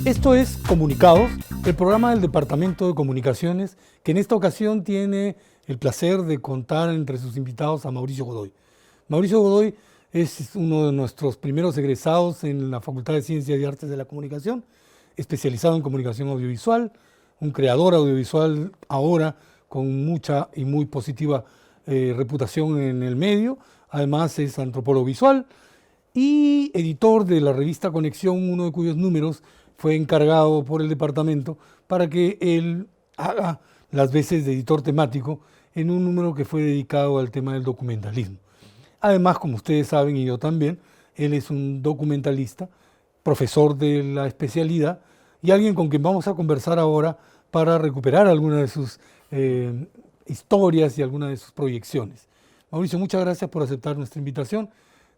Esto es Comunicados, el programa del Departamento de Comunicaciones, que en esta ocasión tiene el placer de contar entre sus invitados a Mauricio Godoy. Mauricio Godoy es uno de nuestros primeros egresados en la Facultad de Ciencias y Artes de la Comunicación, especializado en comunicación audiovisual, un creador audiovisual ahora con mucha y muy positiva reputación en el medio. Además es antropólogo visual y editor de la revista Conexión, uno de cuyos números fue encargado por el departamento para que él haga las veces de editor temático en un número que fue dedicado al tema del documentalismo. Además, como ustedes saben y yo también, él es un documentalista, profesor de la especialidad y alguien con quien vamos a conversar ahora para recuperar algunas de sus historias y algunas de sus proyecciones. Mauricio, muchas gracias por aceptar nuestra invitación.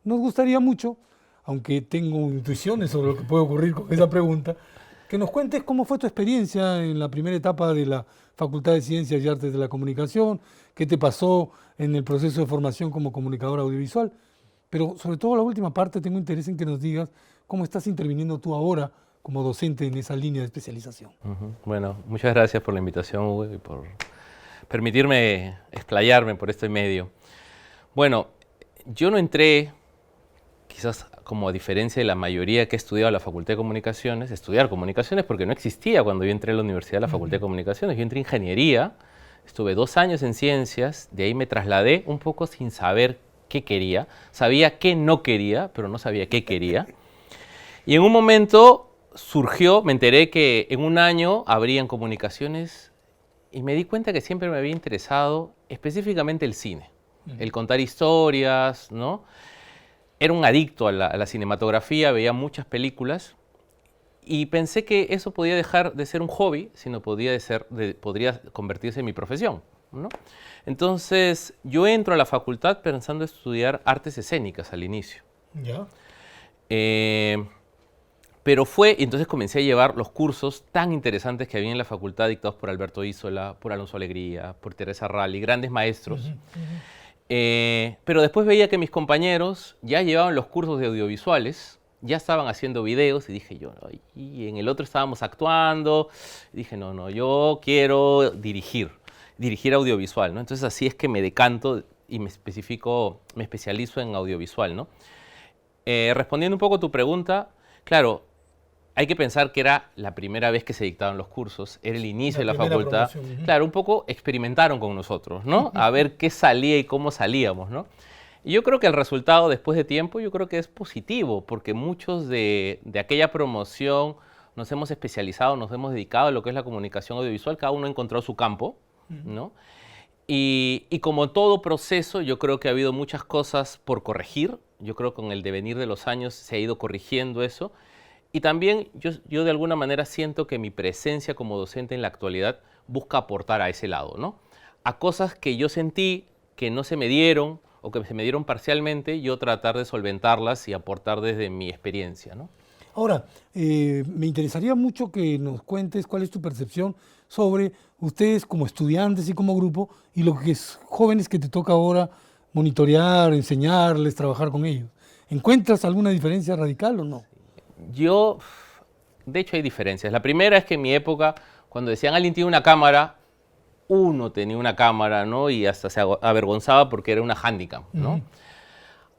Nos gustaría mucho, aunque tengo intuiciones sobre lo que puede ocurrir con esa pregunta, que nos cuentes cómo fue tu experiencia en la primera etapa de la Facultad de Ciencias y Artes de la Comunicación, qué te pasó en el proceso de formación como comunicador audiovisual, pero sobre todo la última parte tengo interés en que nos digas cómo estás interviniendo tú ahora como docente en esa línea de especialización. Bueno, muchas gracias por la invitación, Hugo, y por permitirme explayarme por este medio. Bueno, yo no entré, quizás como a diferencia de la mayoría que ha estudiado la Facultad de Comunicaciones, estudiar comunicaciones porque no existía cuando yo entré a la universidad de la Facultad de Comunicaciones. Yo entré en ingeniería, estuve 2 años en ciencias, de ahí me trasladé un poco sin saber qué quería. Sabía qué no quería, pero no sabía qué quería. Y en un momento surgió, me enteré que en un año habrían comunicaciones y me di cuenta que siempre me había interesado específicamente el cine, el contar historias, ¿no? Era un adicto a la cinematografía, veía muchas películas y pensé que eso podía dejar de ser un hobby, sino podría convertirse en mi profesión, ¿no? Entonces, yo entro a la facultad pensando estudiar artes escénicas al inicio. ¿Ya? Pero entonces comencé a llevar los cursos tan interesantes que había en la facultad dictados por Alberto Isola, por Alonso Alegría, por Teresa Ralli, grandes maestros. Pero después veía que mis compañeros ya llevaban los cursos de audiovisuales, ya estaban haciendo videos y dije yo, y en el otro estábamos actuando, y dije no, yo quiero dirigir audiovisual, ¿no? Entonces así es que me decanto y me especializo en audiovisual, ¿no? Respondiendo un poco a tu pregunta, claro, hay que pensar que era la primera vez que se dictaban los cursos, era el inicio de la facultad. Claro, un poco experimentaron con nosotros, ¿no? A ver qué salía y cómo salíamos, ¿no? Y yo creo que el resultado después de tiempo, yo creo que es positivo, porque muchos de aquella promoción nos hemos especializado, nos hemos dedicado a lo que es la comunicación audiovisual, cada uno ha encontrado su campo, ¿no? Y como todo proceso, yo creo que ha habido muchas cosas por corregir. Yo creo que con el devenir de los años se ha ido corrigiendo eso. Y también yo de alguna manera siento que mi presencia como docente en la actualidad busca aportar a ese lado, ¿no? A cosas que yo sentí que no se me dieron o que se me dieron parcialmente, yo tratar de solventarlas y aportar desde mi experiencia, ¿no? Ahora, me interesaría mucho que nos cuentes cuál es tu percepción sobre ustedes como estudiantes y como grupo y los jóvenes que te toca ahora monitorear, enseñarles, trabajar con ellos. ¿Encuentras alguna diferencia radical o no? De hecho hay diferencias. La primera es que en mi época, cuando decían alguien tiene una cámara, uno tenía una cámara, ¿no? Y hasta se avergonzaba porque era una handicam, ¿no?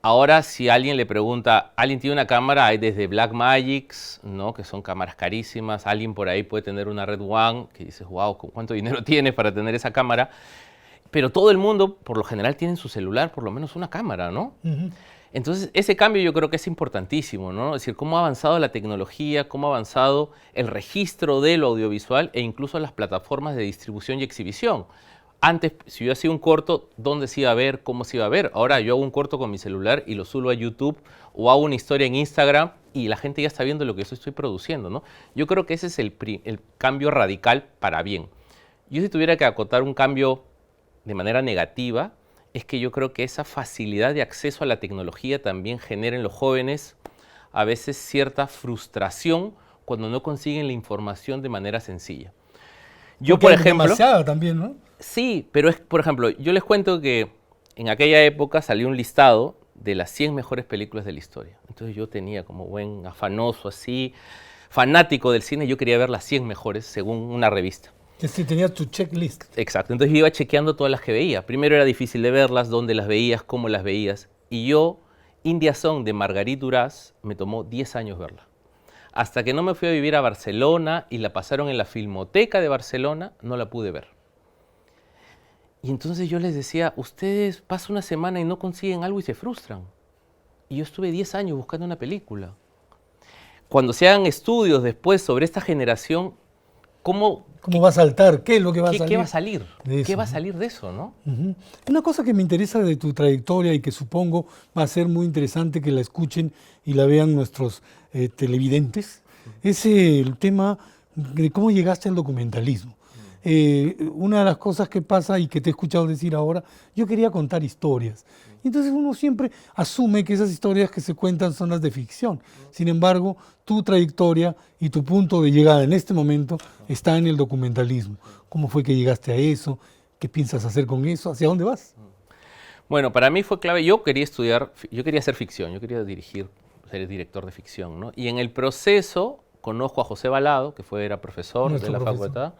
Ahora, si alguien le pregunta, ¿alguien tiene una cámara? Hay desde Blackmagics, ¿no? Que son cámaras carísimas. Alguien por ahí puede tener una Red One, que dices, wow, ¿cuánto dinero tienes para tener esa cámara? Pero todo el mundo, por lo general, tiene en su celular por lo menos una cámara, ¿no? Entonces, ese cambio yo creo que es importantísimo, ¿no? Es decir, cómo ha avanzado la tecnología, cómo ha avanzado el registro de lo audiovisual e incluso las plataformas de distribución y exhibición. Antes, si yo hacía un corto, ¿dónde se iba a ver? ¿Cómo se iba a ver? Ahora yo hago un corto con mi celular y lo subo a YouTube o hago una historia en Instagram y la gente ya está viendo lo que yo estoy produciendo, ¿no? Yo creo que ese es el cambio radical para bien. Yo si tuviera que acotar un cambio de manera negativa, es que yo creo que esa facilidad de acceso a la tecnología también genera en los jóvenes a veces cierta frustración cuando no consiguen la información de manera sencilla. Yo, porque por ejemplo, demasiada también, ¿no? Sí, pero por ejemplo, yo les cuento que en aquella época salió un listado de las 100 mejores películas de la historia. Entonces yo tenía como buen afanoso así, fanático del cine, yo quería ver las 100 mejores según una revista. Si tenías tu checklist. Exacto, entonces yo iba chequeando todas las que veía. Primero era difícil de verlas, dónde las veías, cómo las veías. Y yo, India Song de Margarit Duras, me tomó 10 años verla. Hasta que no me fui a vivir a Barcelona y la pasaron en la Filmoteca de Barcelona, no la pude ver. Y entonces yo les decía, ustedes pasan una semana y no consiguen algo y se frustran. Y yo estuve 10 años buscando una película. Cuando se hagan estudios después sobre esta generación, ¿cómo va a saltar? ¿Qué es lo que va a salir? ¿Qué va a salir? De eso, ¿Qué va a ¿no? salir de eso, no? Una cosa que me interesa de tu trayectoria y que supongo va a ser muy interesante que la escuchen y la vean nuestros televidentes, es el tema de cómo llegaste al documentalismo. Una de las cosas que pasa y que te he escuchado decir ahora, yo quería contar historias. Y entonces uno siempre asume que esas historias que se cuentan son las de ficción. Sin embargo, tu trayectoria y tu punto de llegada en este momento está en el documentalismo. ¿Cómo fue que llegaste a eso? ¿Qué piensas hacer con eso? ¿Hacia dónde vas? Bueno, para mí fue clave. Yo quería estudiar, yo quería hacer ficción, yo quería dirigir, ser director de ficción, ¿no? Y en el proceso conozco a José Balado, que era profesor de la facultad,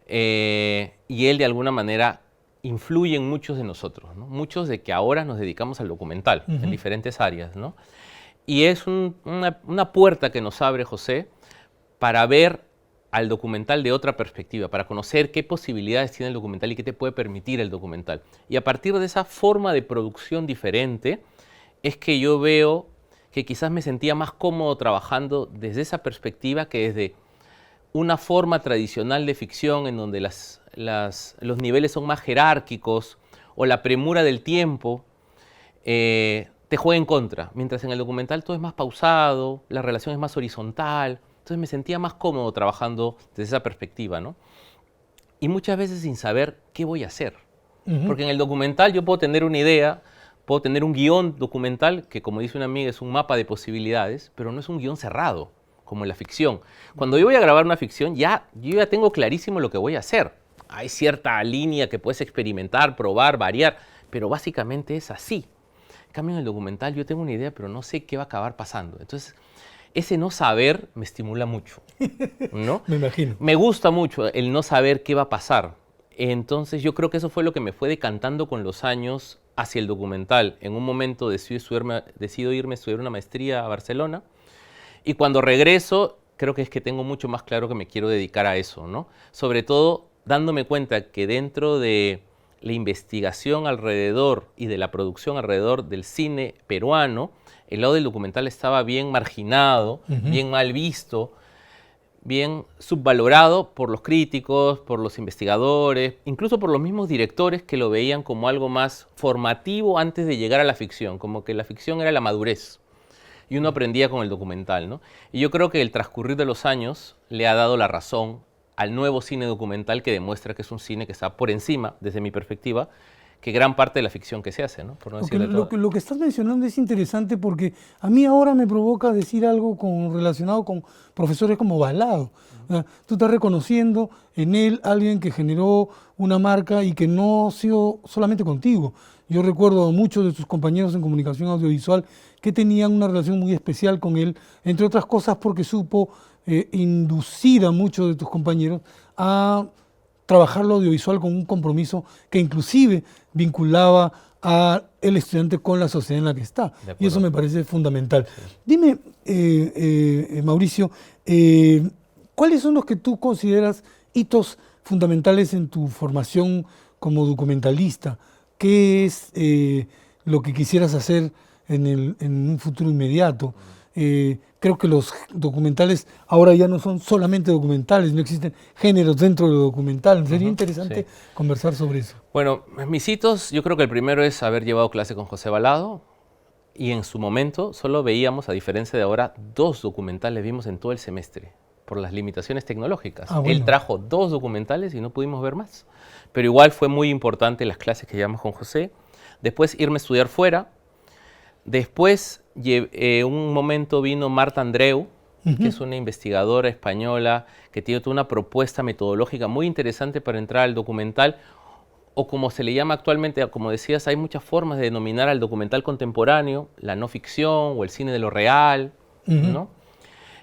y él de alguna manera influye en muchos de nosotros, ¿no? Muchos de que ahora nos dedicamos al documental en diferentes áreas, ¿no? Y es una puerta que nos abre José para ver al documental de otra perspectiva, para conocer qué posibilidades tiene el documental y qué te puede permitir el documental. Y a partir de esa forma de producción diferente, es que yo veo que quizás me sentía más cómodo trabajando desde esa perspectiva que desde una forma tradicional de ficción en donde los niveles son más jerárquicos o la premura del tiempo te juega en contra, mientras en el documental todo es más pausado, la relación es más horizontal. Entonces me sentía más cómodo trabajando desde esa perspectiva, ¿no? Y muchas veces sin saber qué voy a hacer. Porque en el documental yo puedo tener una idea, puedo tener un guión documental que, como dice una amiga, es un mapa de posibilidades, pero no es un guión cerrado, como en la ficción. Cuando yo voy a grabar una ficción, yo ya tengo clarísimo lo que voy a hacer. Hay cierta línea que puedes experimentar, probar, variar, pero básicamente es así. En cambio, en el documental yo tengo una idea, pero no sé qué va a acabar pasando. Entonces, ese no saber me estimula mucho, ¿no? Me imagino. Me gusta mucho el no saber qué va a pasar. Entonces yo creo que eso fue lo que me fue decantando con los años hacia el documental. En un momento decido irme a estudiar una maestría a Barcelona y cuando regreso creo que es que tengo mucho más claro que me quiero dedicar a eso, ¿no? Sobre todo dándome cuenta que dentro de la investigación alrededor y de la producción alrededor del cine peruano, el lado del documental estaba bien marginado, bien mal visto, bien subvalorado por los críticos, por los investigadores, incluso por los mismos directores que lo veían como algo más formativo antes de llegar a la ficción, como que la ficción era la madurez y uno aprendía con el documental, ¿no? Y yo creo que el transcurrir de los años le ha dado la razón al nuevo cine documental que demuestra que es un cine que está por encima, desde mi perspectiva, que gran parte de la ficción que se hace, ¿no? Por no decirle todo. Lo que estás mencionando es interesante porque a mí ahora me provoca decir algo relacionado con profesores como Balado. Tú estás reconociendo en él alguien que generó una marca y que no ha sido solamente contigo. Yo recuerdo a muchos de tus compañeros en comunicación audiovisual que tenían una relación muy especial con él, entre otras cosas porque supo inducir a muchos de tus compañeros a trabajar lo audiovisual con un compromiso que inclusive vinculaba al estudiante con la sociedad en la que está. Y eso me parece fundamental. Sí. Dime, Mauricio, ¿cuáles son los que tú consideras hitos fundamentales en tu formación como documentalista? ¿Qué es lo que quisieras hacer en un futuro inmediato? Creo que los documentales ahora ya no son solamente documentales, no existen géneros dentro de lo documental. Sería interesante conversar sobre eso. Bueno, mis hitos, yo creo que el primero es haber llevado clase con José Balado y en su momento solo veíamos, a diferencia de ahora, 2 documentales vimos en todo el semestre por las limitaciones tecnológicas. Bueno. Él trajo 2 documentales y no pudimos ver más. Pero igual fue muy importante las clases que llevamos con José. Después irme a estudiar fuera. Después, un momento vino Marta Andreu, que es una investigadora española que tiene toda una propuesta metodológica muy interesante para entrar al documental, o como se le llama actualmente, como decías, hay muchas formas de denominar al documental contemporáneo, la no ficción o el cine de lo real, ¿no?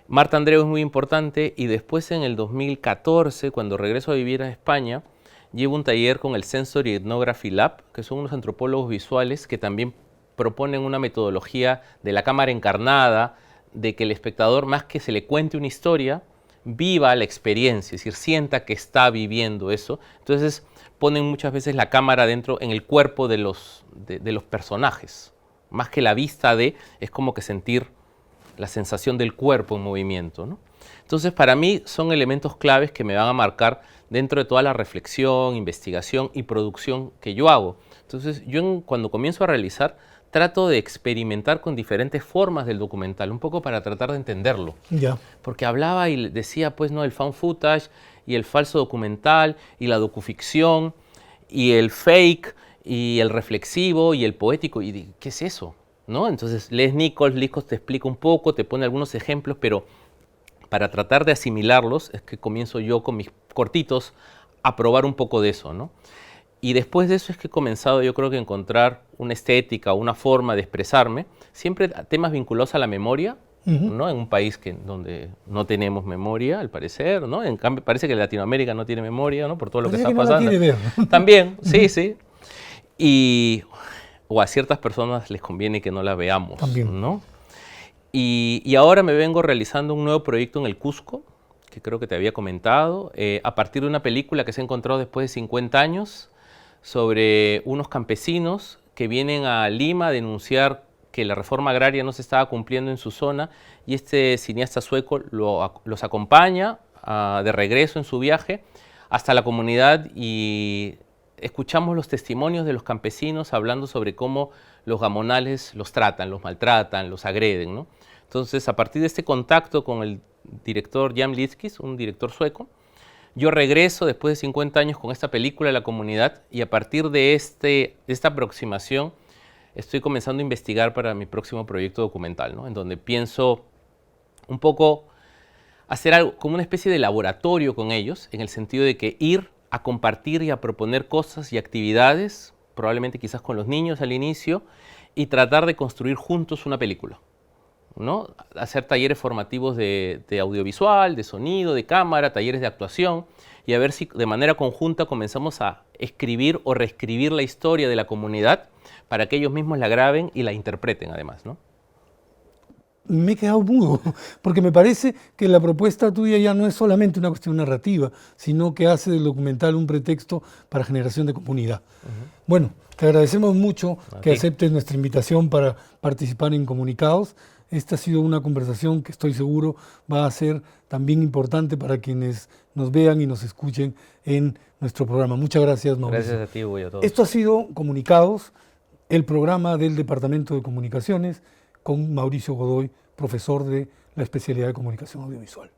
Marta Andreu es muy importante, y después en el 2014, cuando regreso a vivir a España, llevo un taller con el Sensory Ethnography Lab, que son unos antropólogos visuales que también proponen una metodología de la cámara encarnada, de que el espectador, más que se le cuente una historia, viva la experiencia, es decir, sienta que está viviendo eso. Entonces ponen muchas veces la cámara dentro, en el cuerpo de los personajes. Más que la vista es como que sentir la sensación del cuerpo en movimiento, ¿no? Entonces, para mí son elementos claves que me van a marcar dentro de toda la reflexión, investigación y producción que yo hago. Entonces, cuando comienzo a realizar, trato de experimentar con diferentes formas del documental, un poco para tratar de entenderlo. Ya. Porque hablaba y decía, pues, ¿no?, el found footage y el falso documental y la docuficción y el fake y el reflexivo y el poético. Y ¿qué es eso?, ¿no? Entonces lees Nichols te explica un poco, te pone algunos ejemplos, pero para tratar de asimilarlos es que comienzo yo con mis cortitos a probar un poco de eso, ¿no? Y después de eso es que he comenzado, yo creo, que a encontrar una estética, una forma de expresarme, siempre temas vinculados a la memoria, ¿no? En un país donde no tenemos memoria, al parecer, ¿no? En cambio, parece que Latinoamérica no tiene memoria, ¿no?, por todo lo que está pasando. No la quiere ver. También, sí, sí. O a ciertas personas les conviene que no la veamos, También, ¿no? Y ahora me vengo realizando un nuevo proyecto en el Cusco, que creo que te había comentado, a partir de una película que se ha encontrado después de 50 años, sobre unos campesinos que vienen a Lima a denunciar que la reforma agraria no se estaba cumpliendo en su zona, y este cineasta sueco los acompaña de regreso en su viaje hasta la comunidad, y escuchamos los testimonios de los campesinos hablando sobre cómo los gamonales los tratan, los maltratan, los agreden, ¿no? Entonces, a partir de este contacto con el director Jan Litzkis, un director sueco, yo regreso después de 50 años con esta película a la comunidad, y a partir de esta aproximación estoy comenzando a investigar para mi próximo proyecto documental, ¿no?, en donde pienso un poco hacer algo como una especie de laboratorio con ellos, en el sentido de que ir a compartir y a proponer cosas y actividades, probablemente quizás con los niños al inicio, y tratar de construir juntos una película, ¿no? Hacer talleres formativos de audiovisual, de sonido, de cámara, talleres de actuación, y a ver si de manera conjunta comenzamos a escribir o reescribir la historia de la comunidad para que ellos mismos la graben y la interpreten además, ¿no? Me he quedado mudo, porque me parece que la propuesta tuya ya no es solamente una cuestión narrativa, sino que hace del documental un pretexto para generación de comunidad. Bueno, te agradecemos mucho que aceptes nuestra invitación para participar en Comunicados. Esta ha sido una conversación que estoy seguro va a ser también importante para quienes nos vean y nos escuchen en nuestro programa. Muchas gracias, Mauricio. Gracias a ti, Hugo, y a todos. Esto ha sido Comunicados, el programa del Departamento de Comunicaciones, con Mauricio Godoy, profesor de la especialidad de Comunicación Audiovisual.